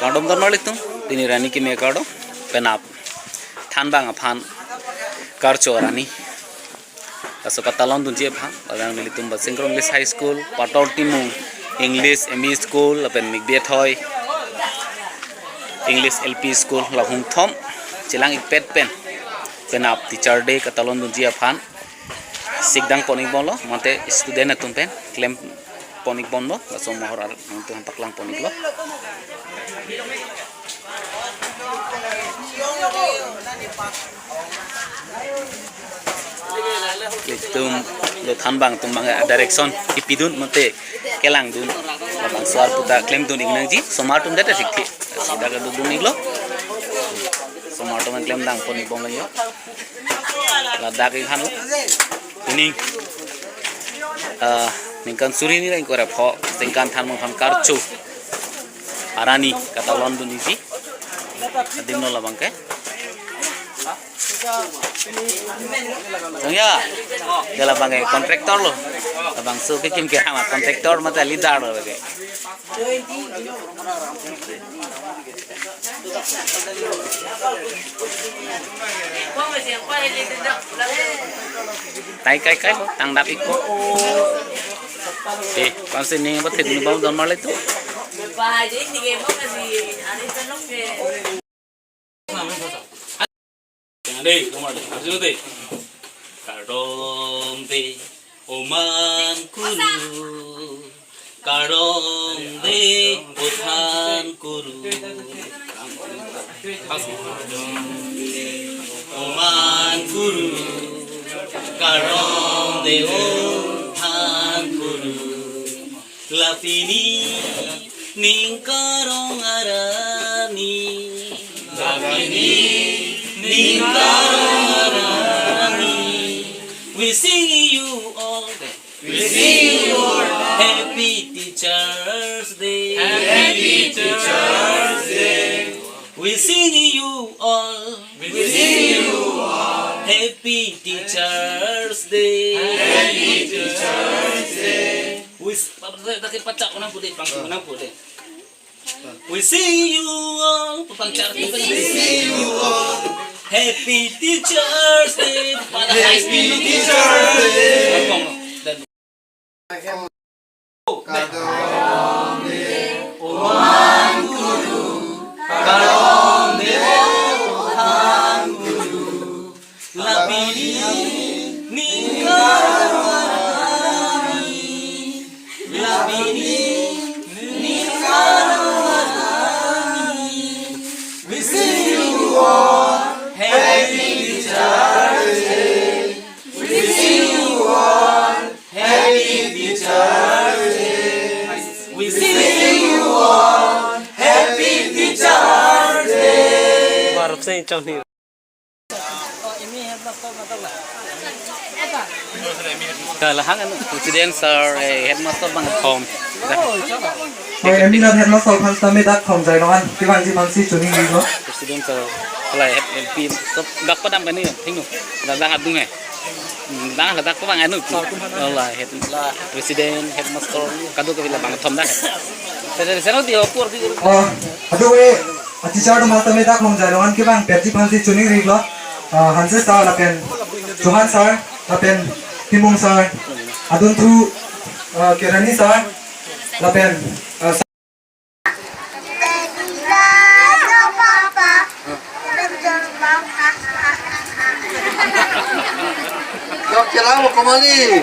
Kardom don malik tum tini rani ki me kardo penap than bang aphan karcho rani kaso katalon dun je phan badang mili tum Singkro English High School patol timu English ME School apen mikbet hoy English LP School lahum thom chilang ipet pen penap teacher day katalon dun je phan sigdang ponik bolo mate student atum pen claim ponik bondo kaso mohor ar untuk paklang ponik lo tum lo than bang tum bang direction ipidun mate kelang dun bang suar puta claim dun ingnang ji somatum data sikhi sida ga dun iglo somatum claim dang ponik bong layo ladak ikhan lo ini ningkan suri ni lain kora pho singkan than mong phan karchu arani katalon dun isi adimno labang ke Sangya, dia labang ke kontraktor lo, labang so ke kim kira mat kontraktor mata lidar lo ke. Tai kai lo, tang dapik ko. Kau sini buat kedua bau don malai tu. Đây, không phải là gì đây. Karom de oman kuru, karom de othan kuru. Oman kuru, karom de othan kuru. Lapini ningkarong arani, lapini. We sing you all, Happy Teachers Day. Happy Teachers Day. We sing you all, Happy Teachers Day. Happy Teachers Day. We see you all, Happy Teachers Day, Happy Teachers Day. Karom de oman guru, karom de oman guru, lapini ningkarani, lapini. We see you all, Happy Teachers Day. We see you all, Happy Teachers Day. We see you all, Happy Teachers Day. Barap sa inyo ni. Kalahang ano, President Sir, Headmaster bang home. Em là headmaster phan sa medak khom jai nongan kibang ji phan si chuni ni go President Sir, kalau LP gak padam kan ni, tengok, dah hat dungai. Dah dak ko bang anu. Allah head President Headmaster kadu ko bila bang thom dah. Sero di opor di. adu e teacher do master medak khom jai nongan kibang perji phan si chuni ni go hanse sa lapen Johan sir lapen Timung sir adun thu Kerani sir lapen Yo, kailangan mo kumali.